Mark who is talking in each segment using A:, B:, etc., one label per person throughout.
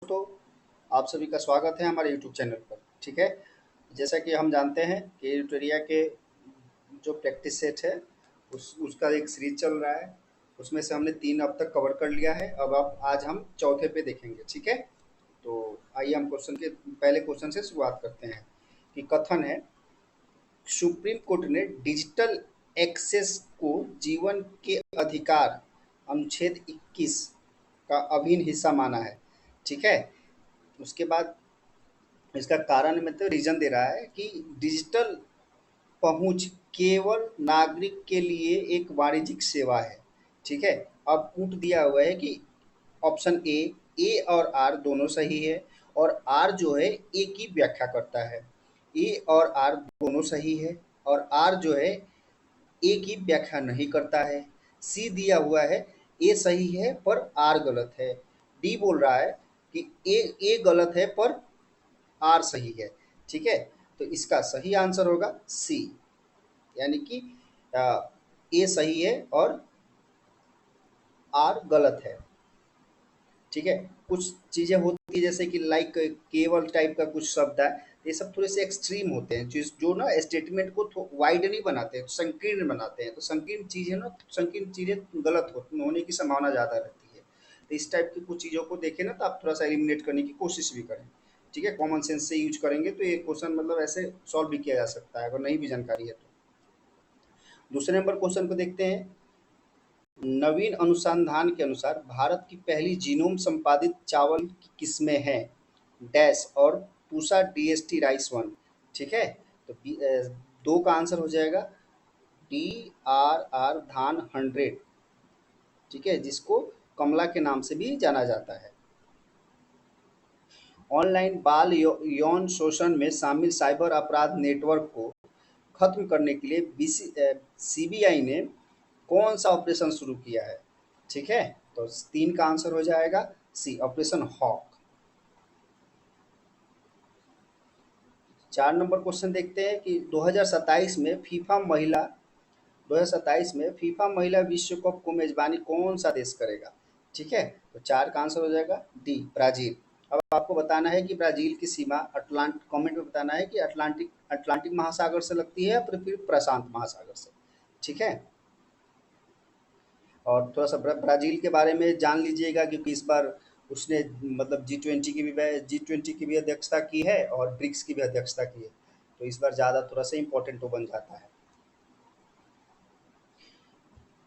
A: दोस्तों, आप सभी का स्वागत है हमारे यूट्यूब चैनल पर। ठीक है, जैसा कि हम जानते हैं कि यूटेरिया के जो प्रैक्टिस सेट है उसका एक सीरीज चल रहा है। उसमें से हमने 3 अब तक कवर कर लिया है। अब आज हम चौथे पे देखेंगे। ठीक है, तो आइए हम पहले क्वेश्चन से शुरुआत करते हैं कि कथन है, सुप्रीम कोर्ट ने डिजिटल एक्सेस को जीवन के अधिकार अनुच्छेद 21 का अभिन्न हिस्सा माना है। ठीक है, उसके बाद इसका कारण मतलब रीजन दे रहा है कि डिजिटल पहुंच केवल नागरिक के लिए एक वाणिज्यिक सेवा है। ठीक है, अब पुट दिया हुआ है कि ऑप्शन ए और आर दोनों सही है, और आर जो है ए की व्याख्या करता है। ए और आर दोनों सही है, और आर जो है ए की व्याख्या नहीं करता है। सी दिया हुआ है ए सही है पर आर गलत है। डी बोल रहा है कि ए गलत है पर आर सही है। ठीक है, तो इसका सही आंसर होगा सी, यानी कि ए सही है और आर गलत है। ठीक है, कुछ चीज़ें होती है जैसे कि लाइक केवल टाइप का कुछ शब्द है, ये सब थोड़े से एक्सट्रीम होते हैं जो ना स्टेटमेंट को वाइड नहीं बनाते हैं, संकीर्ण बनाते हैं। तो संकीर्ण चीज़ें गलत होने की संभावना ज़्यादा रहती है। तो इस टाइप की कुछ चीज़ों को देखें ना, तो आप थोड़ा सा एलिमिनेट करने की कोशिश भी करें। ठीक है, कॉमन सेंस से यूज करेंगे तो ये क्वेश्चन मतलब ऐसे सॉल्व भी किया जा सकता है अगर नहीं भी जानकारी है तो। दूसरे नंबर क्वेश्चन को देखते हैं। नवीन अनुसंधान के अनुसार भारत की पहली जीनोम संपादित चावल की किस्में हैं डैश और पूसा डीएसटी राइस वन। ठीक है, तो दो का आंसर हो जाएगा डी आर आर धान 100। ठीक है, जिसको कमला के नाम से भी जाना जाता है। ऑनलाइन बाल यौन शोषण में शामिल साइबर अपराध नेटवर्क को खत्म करने के लिए सीबीआई ने कौन सा ऑपरेशन शुरू किया है? ठीक है, तो 3 का आंसर हो जाएगा सी, ऑपरेशन हॉक। 4 नंबर क्वेश्चन देखते हैं कि 2027 में फीफा महिला विश्व कप को मेजबानी कौन सा देश करेगा? ठीक है, तो 4 का आंसर हो जाएगा डी, ब्राजील। अब आपको बताना है कि ब्राजील की सीमा कमेंट में बताना है कि अटलांटिक अटलांटिक महासागर से लगती है या फिर प्रशांत महासागर से। ठीक है, और थोड़ा सा ब्राज़ील के बारे में जान लीजिएगा, क्योंकि इस बार उसने मतलब जी20 की भी अध्यक्षता की है और ब्रिक्स की भी अध्यक्षता की है। तो इस बार ज़्यादा थोड़ा सा इम्पोर्टेंट वो बन जाता है।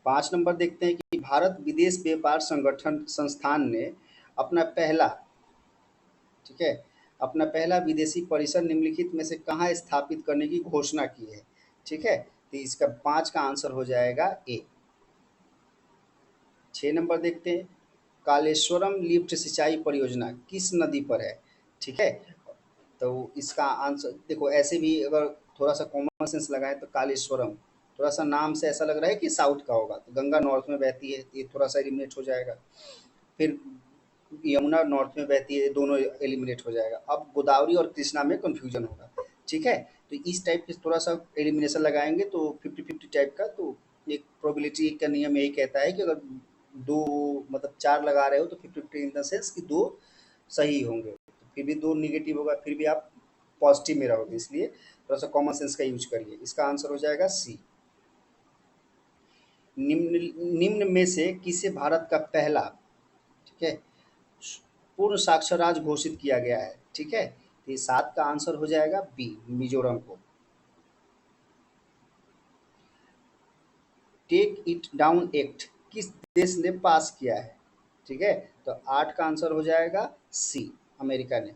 A: 5 नंबर देखते हैं कि भारत विदेश व्यापार संगठन संस्थान ने अपना पहला ठीक है अपना पहला विदेशी परिसर निम्नलिखित में से कहाँ स्थापित करने की घोषणा की है? ठीक है, तो इसका 5 का आंसर हो जाएगा ए। 6 नंबर देखते हैं, कालेश्वरम लिफ्ट सिंचाई परियोजना किस नदी पर है? ठीक है, तो इसका आंसर देखो, ऐसे भी अगर थोड़ा सा कॉमन सेंस लगाएं तो कालेश्वरम थोड़ा सा नाम से ऐसा लग रहा है कि साउथ का होगा, तो गंगा नॉर्थ में बहती है, ये थोड़ा सा एलिमिनेट हो जाएगा। फिर यमुना नॉर्थ में बहती है, ये दोनों एलिमिनेट हो जाएगा। अब गोदावरी और कृष्णा में कंफ्यूजन होगा। ठीक है, तो इस टाइप के थोड़ा सा एलिमिनेशन लगाएंगे तो 50-50 टाइप का। तो एक प्रोबेबिलिटी का नियम यही कहता है कि अगर दो मतलब 4 लगा रहे हो तो 50-50 इन द सेंस कि 2 सही होंगे, तो फिर भी 2 नेगेटिव होगा, फिर भी आप पॉजिटिव में रहोगे, इसलिए थोड़ा सा कॉमन सेंस का यूज करिए। इसका आंसर हो जाएगा सी। निम्न में से किसे भारत का पहला ठीक है पूर्ण साक्षर घोषित किया गया है? ठीक है, तो ये 7 का आंसर हो जाएगा बी, मिजोरम को। टेक इट डाउन एक्ट किस देश ने पास किया है? ठीक है, तो 8 का आंसर हो जाएगा सी, अमेरिका ने।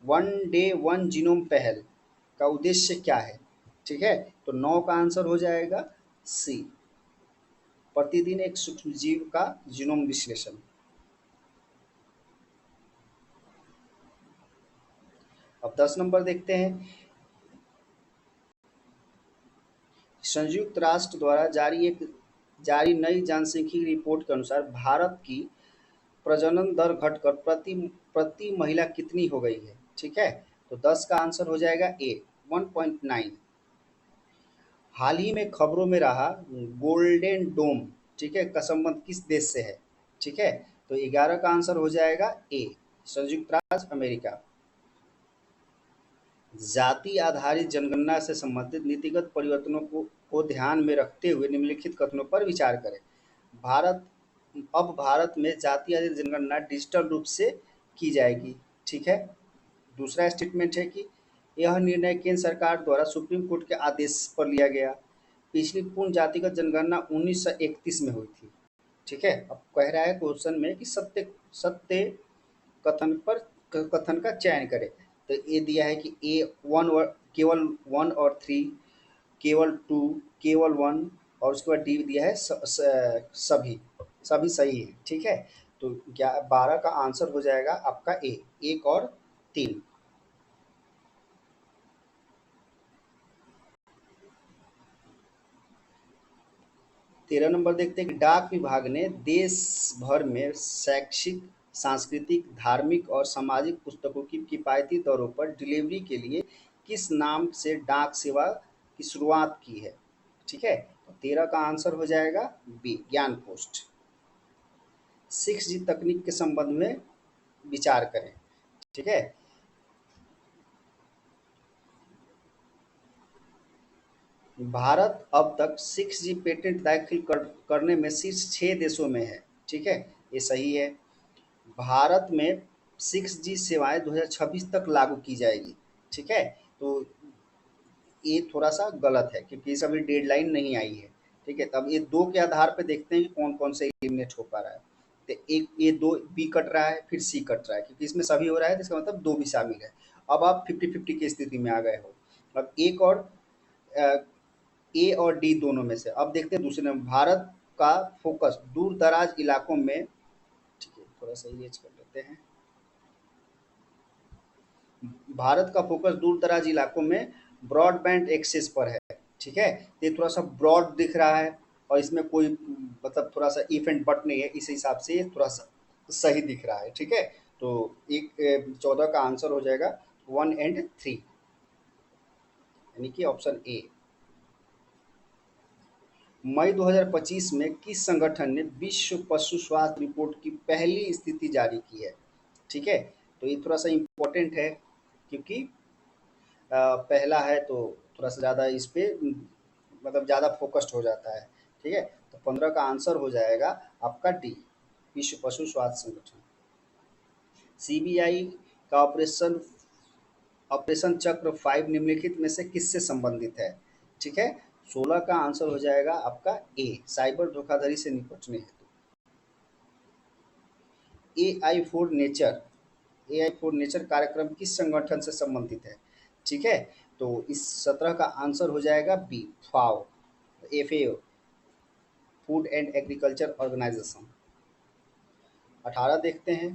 A: वन डे वन जीनोम पहल का उद्देश्य क्या है? ठीक है, तो 9 का आंसर हो जाएगा सी, प्रतिदिन एक सूक्ष्म जीव का जीनोम विश्लेषण। अब 10 नंबर देखते हैं। संयुक्त राष्ट्र द्वारा जारी नई जनसांख्यिकी रिपोर्ट के अनुसार भारत की प्रजनन दर घटकर प्रति प्रति महिला कितनी हो गई है? ठीक है, तो 10 का आंसर हो जाएगा ए, 1.9। हाल ही में खबरों में रहा गोल्डन डोम ठीक है का संबंध किस देश से है? ठीक है, तो 11 का आंसर हो जाएगा ए, संयुक्त राज्य अमेरिका। जाति आधारित जनगणना से संबंधित नीतिगत परिवर्तनों को ध्यान में रखते हुए निम्नलिखित कथनों पर विचार करें। भारत अब भारत में जाति आधारित जनगणना डिजिटल रूप से की जाएगी। ठीक है। दूसरा स्टेटमेंट है कि यह निर्णय केंद्र सरकार द्वारा सुप्रीम कोर्ट के आदेश पर लिया गया। पिछली पूर्ण जातिगत जनगणना 1931 में हुई थी। ठीक है। अब कह रहा है क्वेश्चन में कि सत्य सत्य कथन पर कथन का चयन करें। तो ये दिया है कि ए वन केवल 1 और 3, केवल 2, केवल 1 और उसके बाद डी दिया है सभी सभी सही है। ठीक है। तो क्या 12 का आंसर हो जाएगा आपका ए, 1 और 3। 13 नंबर देखते हैं कि डाक विभाग ने देश भर में शैक्षिक, सांस्कृतिक, धार्मिक और सामाजिक पुस्तकों की किफ़ायती दरों पर डिलीवरी के लिए किस नाम से डाक सेवा की शुरुआत की है? ठीक है। तो 13 का आंसर हो जाएगा बी, ज्ञान पोस्ट। 6G तकनीक के संबंध में विचार करें। ठीक है। भारत अब तक 6G पेटेंट दाखिल करने में शीर्ष 6 देशों में है। ठीक है। ये सही है। भारत में 6G सेवाएं 2026 तक लागू की जाएगी। ठीक है। तो ये थोड़ा-सा गलत है क्योंकि इस अभी डेडलाइन नहीं आई है। ठीक है। तब ये 2 के आधार पे देखते हैं कि कौन-कौन से एलिमिनेट हो पा रहा है। तो एक ये 2 बी कट रहा है, फिर सी कट रहा है क्योंकि इसमें सभी हो रहा है तो इसका मतलब 2 भी शामिल है। अब आप 50-50 की स्थिति में आ गए हो। अब एक और अ, ए और डी दोनों में से। अब देखते हैं दूसरे नंबर, भारत का फोकस दूर-दराज इलाकों में। ठीक है, थोड़ा-सा ये कर लेते हैं। भारत का फोकस दूर-दराज इलाकों में ब्रॉडबैंड एक्सेस पर है। ठीक है। तो ये थोड़ा-सा ब्रॉड दिख रहा है और इसमें कोई मतलब थोड़ा-सा इफ एंड बट नहीं है, इस हिसाब से ये थोड़ा-सा सही दिख रहा है। ठीक है। तो एक 14 का आंसर हो जाएगा 1 एंड 3, यानी कि ऑप्शन ए। मई 2025 में किस संगठन ने विश्व पशु स्वास्थ्य रिपोर्ट की पहली स्थिति जारी की है? ठीक है। तो ये थोड़ा-सा इम्पोर्टेंट है क्योंकि पहला है तो थोड़ा-सा ज़्यादा इस पे मतलब ज़्यादा फ़ोकस्ड हो जाता है। ठीक है। तो 15 का आंसर हो जाएगा आपका डी, विश्व पशु स्वास्थ्य संगठन। सीबीआई का ऑपरेशन चक्र 5 निम्नलिखित में से किससे संबंधित है? ठीक है। 16 का आंसर हो जाएगा आपका ए, साइबर धोखाधड़ी से निपटने हेतु। AI for nature AI for nature कार्यक्रम किस संगठन से संबंधित है? ठीक है। तो इस 17 का आंसर हो जाएगा B, FAO, FAO, food and agriculture organization. 18 देखते हैं,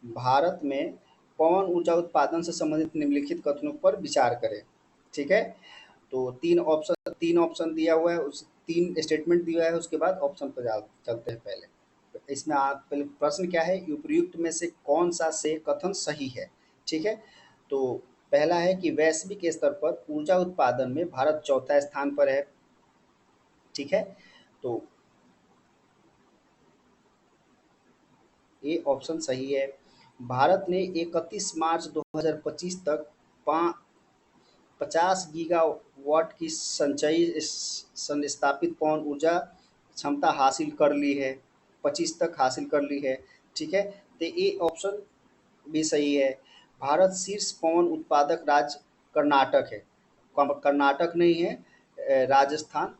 A: भारत में पवन ऊर्जा उत्पादन से संबंधित निम्नलिखित कथनों पर विचार करें। ठीक है। तो तीन ऑप्शन दिया हुआ है, उस 3 स्टेटमेंट दिया है, उसके बाद ऑप्शन पर चलते हैं पहले। तो इसमें आप पहले प्रश्न क्या है, उपयुक्त में से कौन सा से कथन सही है? ठीक है। तो पहला है कि वैश्विक स्तर पर ऊर्जा उत्पादन में भारत चौथा स्थान पर है। ठीक है। तो ये ऑप्शन सही है। भारत ने 31 मार्च 2025 तक 50 गीगावाट की संचयी संस्थापित पवन ऊर्जा क्षमता हासिल कर ली है, 25 तक हासिल कर ली है। ठीक है। तो ये ऑप्शन भी सही है। भारत शीर्ष पवन उत्पादक राज्य कर्नाटक है। कर्नाटक नहीं है, राजस्थान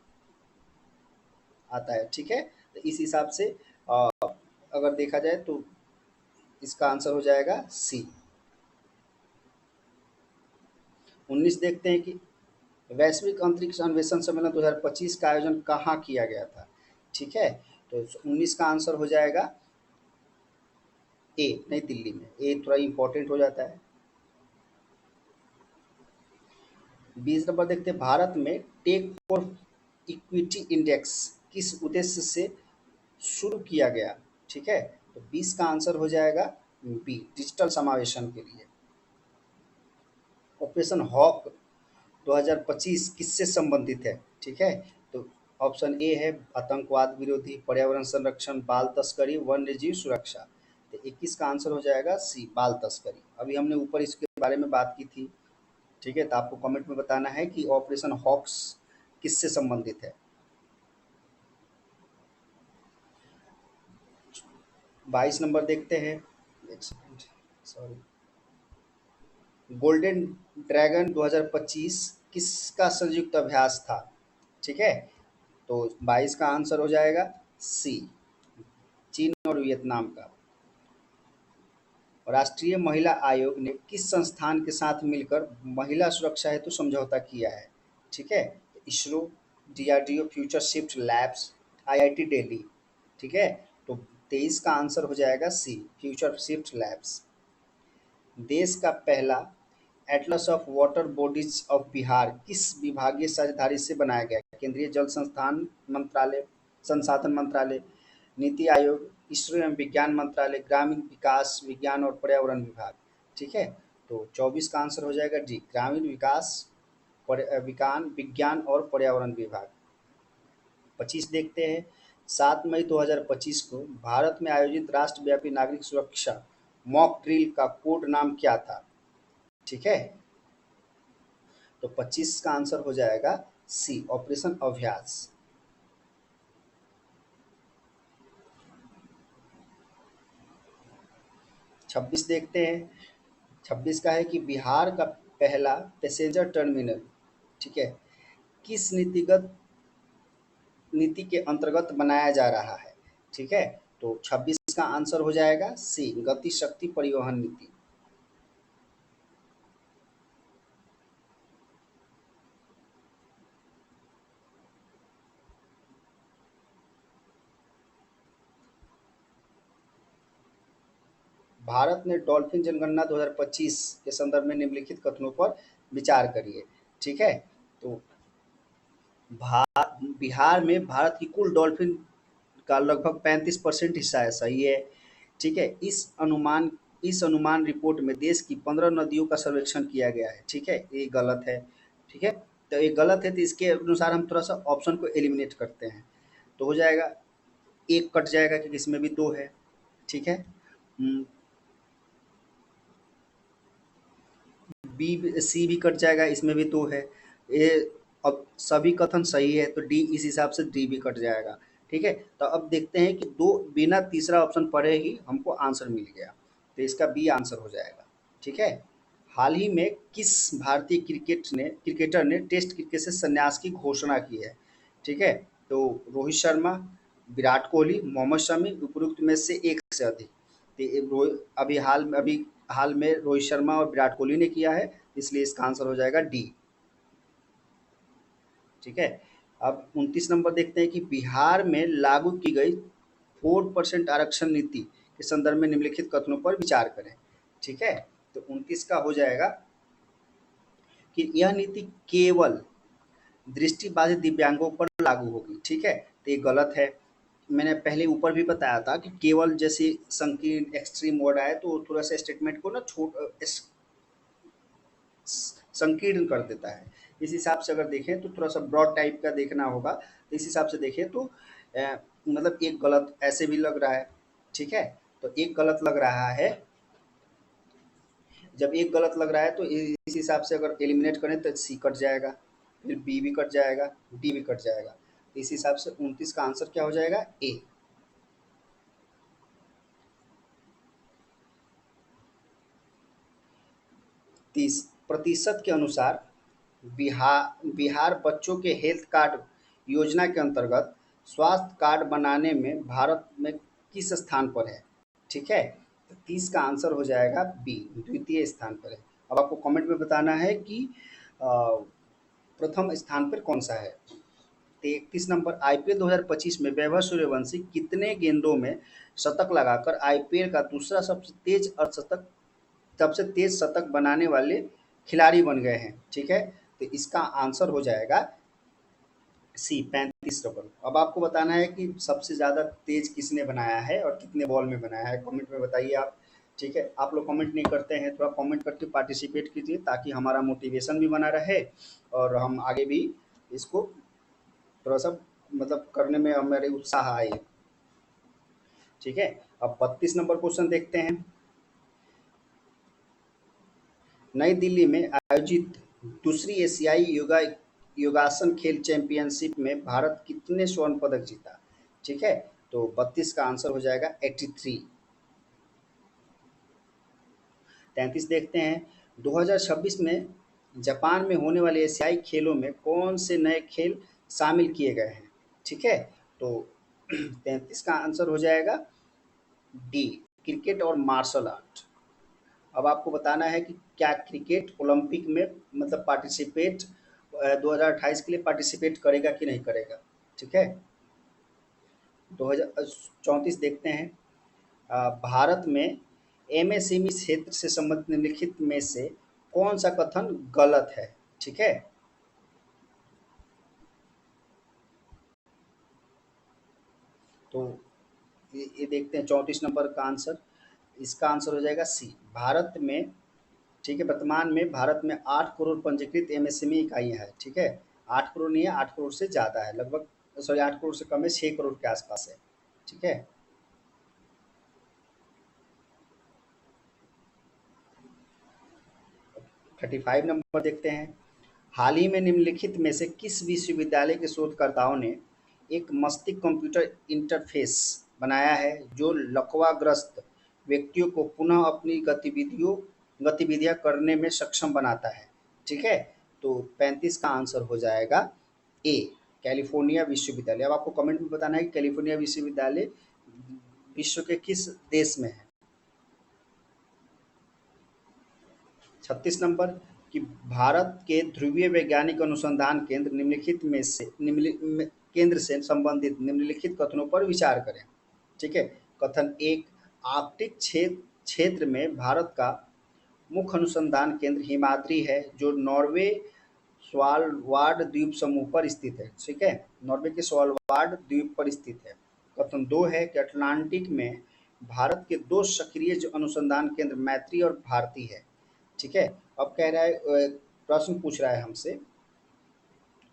A: आता है। ठीक है। तो इस हिसाब से अगर देखा जाए तो इसका आंसर हो जाएगा सी। 19 देखते हैं कि वैश्विक अंतरिक्ष अन्वेषण सम्मेलन 2025 का आयोजन कहाँ किया गया था? ठीक है। तो 19 का आंसर हो जाएगा ए, नई दिल्ली में। ए थोड़ा इंपॉर्टेंट हो जाता है। 20 नंबर देखते हैं, भारत में टेक फॉर इक्विटी इंडेक्स किस उद्देश्य से शुरू किया गया? ठीक है। तो 20 का आंसर हो जाएगा बी, डिजिटल समावेशन के लिए। ऑपरेशन हॉक 2025 किससे संबंधित है? ठीक है। तो ऑप्शन ए है आतंकवाद विरोधी, पर्यावरण संरक्षण, बाल तस्करी, वन्य जीव सुरक्षा। तो 21 का आंसर हो जाएगा सी, बाल तस्करी। अभी हमने ऊपर इसके बारे में बात की थी, ठीक है। तो आपको कमेंट में बताना है कि ऑपरेशन हॉक्स किससे संबंधित है। 22 नंबर देखते हैं। एक सेकंड, सॉरी। गोल्डन ड्रैगन 2025 किसका संयुक्त अभ्यास था, ठीक है। तो 22 का आंसर हो जाएगा सी, चीन और वियतनाम का। राष्ट्रीय महिला आयोग ने किस संस्थान के साथ मिलकर महिला सुरक्षा हेतु समझौता किया है, ठीक है। ISRO, DRDO, future shift labs, IIT Delhi, ठीक है। तो 23 का आंसर हो जाएगा सी, फ्यूचर शिफ्ट लैब्स। देश का पहला Atlas of water bodies of Bihar किस विभागीय साझेदारी से बनाया गया? केंद्रीय जल संस्थान मंत्रालय, संसाधन मंत्रालय, नीति आयोग, इसरो एवं विज्ञान मंत्रालय, ग्रामीण विकास विज्ञान और पर्यावरण विभाग, ठीक है। तो 24 का आंसर हो जाएगा डी, ग्रामीण विकास विज्ञान विज्ञान और पर्यावरण विभाग। 25 देखते हैं। 7 मई 2025 को भारत में आयोजित राष्ट्रव्यापी नागरिक सुरक्षा मॉक ड्रिल का कोड नाम क्या था, ठीक है। तो 25 का आंसर हो जाएगा सी, ऑपरेशन अभ्यास। 26 देखते हैं। 26 का है कि बिहार का पहला पैसेंजर टर्मिनल, ठीक है, किस नीति के अंतर्गत बनाया जा रहा है, ठीक है। तो 26 का आंसर हो जाएगा सी, गति शक्ति परिवहन नीति। भारत ने डॉल्फिन जनगणना 2025 के संदर्भ में निम्नलिखित कथनों पर विचार करिए, ठीक है। तो बिहार में भारत की कुल डॉल्फिन का लगभग 35% हिस्सा है, सही है, ठीक है। इस अनुमान रिपोर्ट में देश की 15 नदियों का सर्वेक्षण किया गया है, ठीक है। ये गलत है, ठीक है। तो ये गलत है, तो इसके अनुसार हम थोड़ा सा ऑप्शन को एलिमिनेट करते हैं। तो हो जाएगा, एक कट जाएगा क्योंकि इसमें भी दो है, ठीक है। बी सी भी कट जाएगा, इसमें भी दो है। ये अब सभी कथन सही है तो डी, इस हिसाब से डी भी कट जाएगा, ठीक है। तो अब देखते हैं कि दो बिना तीसरा ऑप्शन पढ़े ही हमको आंसर मिल गया, तो इसका बी आंसर हो जाएगा, ठीक है। हाल ही में किस भारतीय क्रिकेटर ने टेस्ट क्रिकेट से संन्यास की घोषणा की है, ठीक है। तो रोहित शर्मा, विराट कोहली, मोहम्मद शमी, उपरोक्त में से एक से अधिक। तो अभी हाल में रोहित शर्मा और विराट कोहली ने किया है, इसलिए इसका आंसर हो जाएगा डी, ठीक है। अब 29 नंबर देखते हैं कि बिहार में लागू की गई 4% आरक्षण नीति के संदर्भ में निम्नलिखित कथनों पर विचार करें, ठीक है। तो 29 का हो जाएगा कि यह नीति केवल दृष्टिबाधित दिव्यांगों पर लागू होगी, ठीक है। तो ये गलत है। मैंने पहले ऊपर भी बताया था कि केवल जैसे संकीर्ण एक्सट्रीम वर्ड आए तो थोड़ा सा स्टेटमेंट को ना संकीर्ण कर देता है। इस हिसाब से अगर देखें तो थोड़ा सा ब्रॉड टाइप का देखना होगा, तो इस हिसाब से देखें तो मतलब एक गलत ऐसे भी लग रहा है, ठीक है। तो एक गलत लग रहा है, जब एक गलत लग रहा है तो इस हिसाब से अगर एलिमिनेट करें तो सी कट जाएगा, फिर बी भी कट जाएगा, डी भी कट जाएगा। तो इस हिसाब से 29 का आंसर क्या हो जाएगा, ए। 30% के अनुसार बिहार बच्चों के हेल्थ कार्ड योजना के अंतर्गत स्वास्थ्य कार्ड बनाने में भारत में किस स्थान पर है, ठीक है। तो 30 का आंसर हो जाएगा बी, द्वितीय स्थान पर है। अब आपको कमेंट में बताना है कि प्रथम स्थान पर कौन सा है। तो 31 नंबर, आईपीएल 2025 में वैभव सूर्यवंशी कितने गेंदों में शतक लगाकर आईपीएल का दूसरा सबसे तेज शतक बनाने वाले खिलाड़ी बन गए हैं, ठीक है। तो इसका आंसर हो जाएगा सी, 35 रन। अब आपको बताना है कि सबसे ज़्यादा तेज किसने बनाया है और कितने बॉल में बनाया है, कमेंट में बताइए आप, ठीक है। आप लोग कमेंट नहीं करते हैं, थोड़ा कमेंट करके पार्टिसिपेट कीजिए ताकि हमारा मोटिवेशन भी बना रहे और हम आगे भी इसको थोड़ा सा मतलब करने में हमारे उत्साह आए, ठीक है। अब 32 नंबर क्वेश्चन देखते हैं। नई दिल्ली में आयोजित दूसरी एशियाई योगासन खेल चैंपियनशिप में भारत कितने स्वर्ण पदक जीता? ठीक है, तो 32 का आंसर हो जाएगा 83। 33 देखते हैं। 2026 में जापान में होने वाले एशियाई खेलों में कौन से नए खेल शामिल किए गए हैं? ठीक है, तो 33 का आंसर हो जाएगा डी, क्रिकेट और मार्शल आर्ट। अब आपको बताना है कि क्या क्रिकेट ओलंपिक में मतलब पार्टिसिपेट 2028 के लिए पार्टिसिपेट करेगा कि नहीं करेगा। ठीक है, 2034 देखते हैं। भारत में एमएसएमई क्षेत्र से संबंधित निम्नलिखित में से कौन सा कथन गलत है? ठीक है, तो ये देखते हैं 34 नंबर का आंसर। इसका आंसर हो जाएगा सी, भारत में। ठीक है, वर्तमान में भारत में 8 करोड़ पंजीकृत एमएसएमई इकाइयाँ हैं। ठीक है, 8 करोड़ नहीं है, 8 करोड़ से ज़्यादा है, लगभग, सॉरी 8 करोड़ से कम है, 6 करोड़ के आसपास है। ठीक है, 35 नंबर देखते हैं। हाल ही में निम्नलिखित में से किस विश्वविद्यालय के शोधकर्ताओं ने एक मस्तिष्क कंप्यूटर इंटरफेस बनाया है जो लकवाग्रस्त व्यक्तियों को पुनः अपनी गतिविधियां करने में सक्षम बनाता है? ठीक है, तो 35 का आंसर हो जाएगा ए, कैलिफोर्निया विश्वविद्यालय। अब आपको कमेंट में बताना है कि कैलिफोर्निया विश्वविद्यालय विश्व के किस देश में है। 36 नंबर कि भारत के ध्रुवीय वैज्ञानिक अनुसंधान केंद्र निम्नलिखित में से केंद्र से संबंधित निम्नलिखित कथनों पर विचार करें। ठीक है, कथन एक, आर्कटिक क्षेत्र में भारत का मुख्य अनुसंधान केंद्र हिमाद्री है जो नॉर्वे स्वालबार्ड द्वीप समूह पर स्थित है। ठीक है, नॉर्वे के स्वालबार्ड द्वीप पर स्थित है। कथन दो है कि अटलांटिक में भारत के दो सक्रिय जो अनुसंधान केंद्र मैत्री और भारती है। ठीक है, अब कह रहा है प्रश्न पूछ रहा है हमसे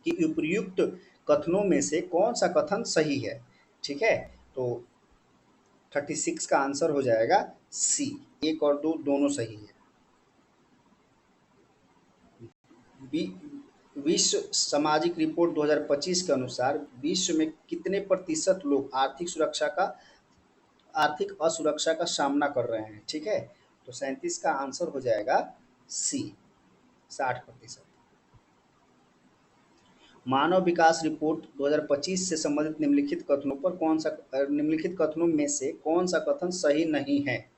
A: कि उपयुक्त कथनों में से कौन सा कथन सही है। ठीक है, तो 36 का आंसर हो जाएगा सी, एक और दो दोनों सही है। विश्व सामाजिक रिपोर्ट 2025 के अनुसार विश्व में कितने प्रतिशत लोग आर्थिक असुरक्षा का सामना कर रहे हैं? ठीक है, तो 37 का आंसर हो जाएगा सी, 60%। मानव विकास रिपोर्ट 2025 से संबंधित निम्नलिखित कथनों में से कौन सा कथन सही नहीं है?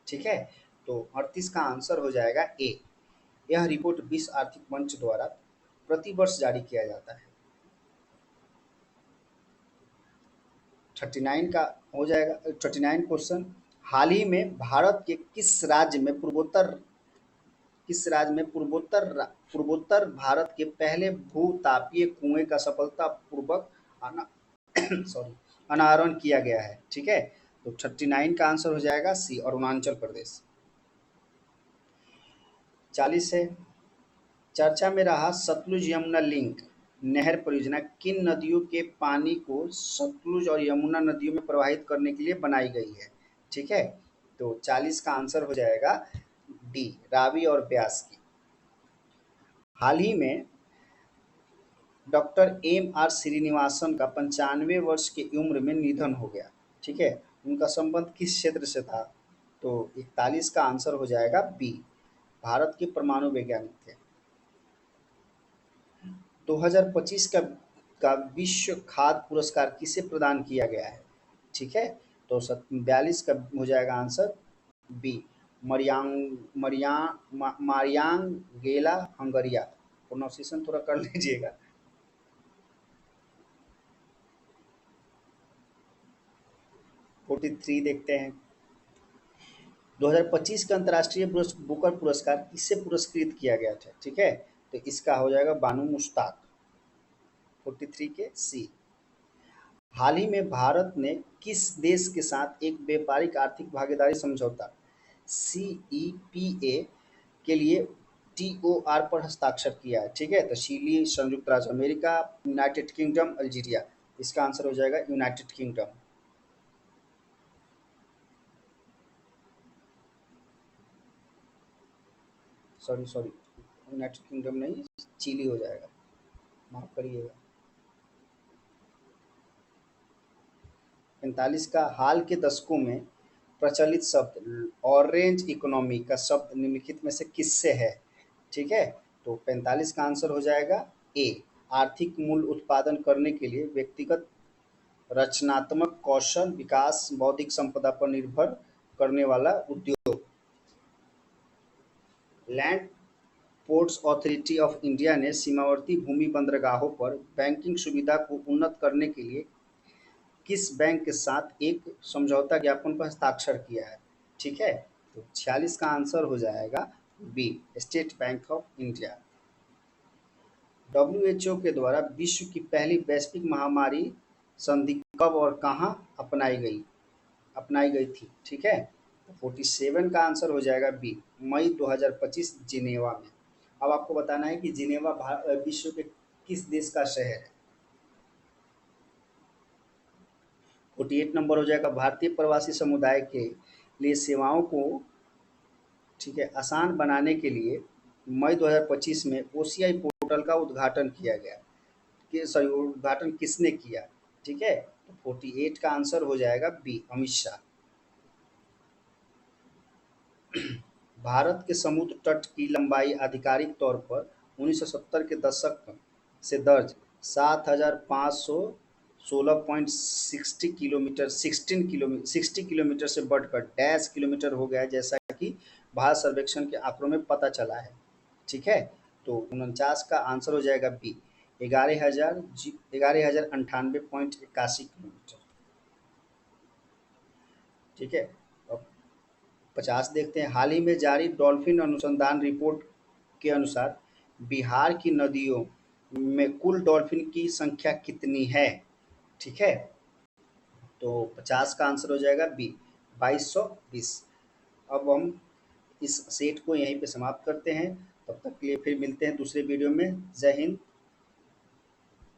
A: ठीक है, तो 38 का आंसर हो जाएगा ए, यह रिपोर्ट विश्व आर्थिक मंच द्वारा प्रति वर्ष जारी किया जाता है। 39 का हो जाएगा 39 क्वेश्चन, हाल ही में भारत के पूर्वोत्तर भारत के पहले भूतापीय कुएं का सफलतापूर्वक अना सॉरी अनावरण किया गया है? ठीक है, तो 39 का आंसर हो जाएगा सी, अरुणाचल प्रदेश। 40 है, चर्चा में रहा सतलुज यमुना लिंक नहर परियोजना किन नदियों के पानी को सतलुज और यमुना नदियों में प्रवाहित करने के लिए बनाई गई है? ठीक है, तो 40 का आंसर हो जाएगा डी, रावी और ब्यास की। हाल ही में डॉक्टर एम आर श्रीनिवासन का 95 वर्ष की उम्र में निधन हो गया। ठीक है, उनका संबंध किस क्षेत्र से था? तो 41 का आंसर हो जाएगा बी, भारत के परमाणु वैज्ञानिक थे। 2025 का विश्व खाद्य पुरस्कार किसे प्रदान किया गया है? ठीक है, तो 42 का हो जाएगा आंसर बी, मारियांग गेला हंगरिया। प्रोनाउंसिएशन थोड़ा कर लीजिएगा। 43 देखते हैं। 2025 का अंतर्राष्ट्रीय बुकर पुरस्कार किससे पुरस्कृत किया गया था? ठीक है, तो इसका हो जाएगा बानू मुश्ताक। 43 के सी। हाल ही में भारत ने किस देश के साथ एक व्यापारिक आर्थिक भागीदारी समझौता CEPA के लिए TOR पर हस्ताक्षर किया है? ठीक है, तो चिली, संयुक्त राज्य अमेरिका, यूनाइटेड किंगडम, अल्जीरिया। इसका आंसर हो जाएगा United kingdom. Sorry sorry, United kingdom नहीं, चिली हो जाएगा, माफ़ करिएगा। 45 का हाल के दशकों में प्रचलित शब्द ऑरेंज इकोनॉमी का शब्द निम्नलिखित में से किससे है? ठीक है, तो 45 का आंसर हो जाएगा ए, आर्थिक मूल्य उत्पादन करने के लिए व्यक्तिगत रचनात्मक कौशल विकास, बौद्धिक संपदा पर निर्भर करने वाला उद्योग। Land ports authority of India ने सीमावर्ती भूमि बंदरगाहों पर बैंकिंग सुविधा को उन्नत करने के लिए किस बैंक के साथ एक समझौता ज्ञापन पर हस्ताक्षर किया है? ठीक है, तो 46 का आंसर हो जाएगा B, State Bank of India. WHO के द्वारा विश्व की पहली वैश्विक महामारी संधि कब और कहाँ अपनाई गई थी? ठीक है, तो 47 का आंसर हो जाएगा बी, मई 2025 जिनेवा में। अब आपको बताना है कि जिनेवा विश्व के किस देश का शहर है? 48 नंबर हो जाएगा, भारतीय प्रवासी समुदाय के लिए सेवाओं को, ठीक है, आसान बनाने के लिए मई 2025 में ओसीआई पोर्टल का उद्घाटन किया गया। कि सॉरी, उद्घाटन किसने किया? ठीक है, तो 48 का आंसर हो जाएगा बी, अमित शाह। भारत के समुद्र तट की लंबाई आधिकारिक तौर पर 1970 के दशक से दर्ज 7,516.60 किलोमीटर 60 किलोमीटर से बढ़कर डैश किलोमीटर हो गया है, जैसा कि भारत सर्वेक्षण के आंकड़ों में पता चला है। ठीक है, तो 49 का आंसर हो जाएगा बी, 11,098.81 किलोमीटर। ठीक है, अब 50 देखते हैं। हाल ही में जारी डॉल्फिन अनुसंधान रिपोर्ट के अनुसार बिहार की नदियों में कुल डॉल्फिन की संख्या कितनी है? ठीक है, तो 50 का आंसर हो जाएगा बी, 2220। अब हम इस सेट को यहीं पे समाप्त करते हैं। तब तक के लिए फिर मिलते हैं दूसरे वीडियो में। जय हिंद,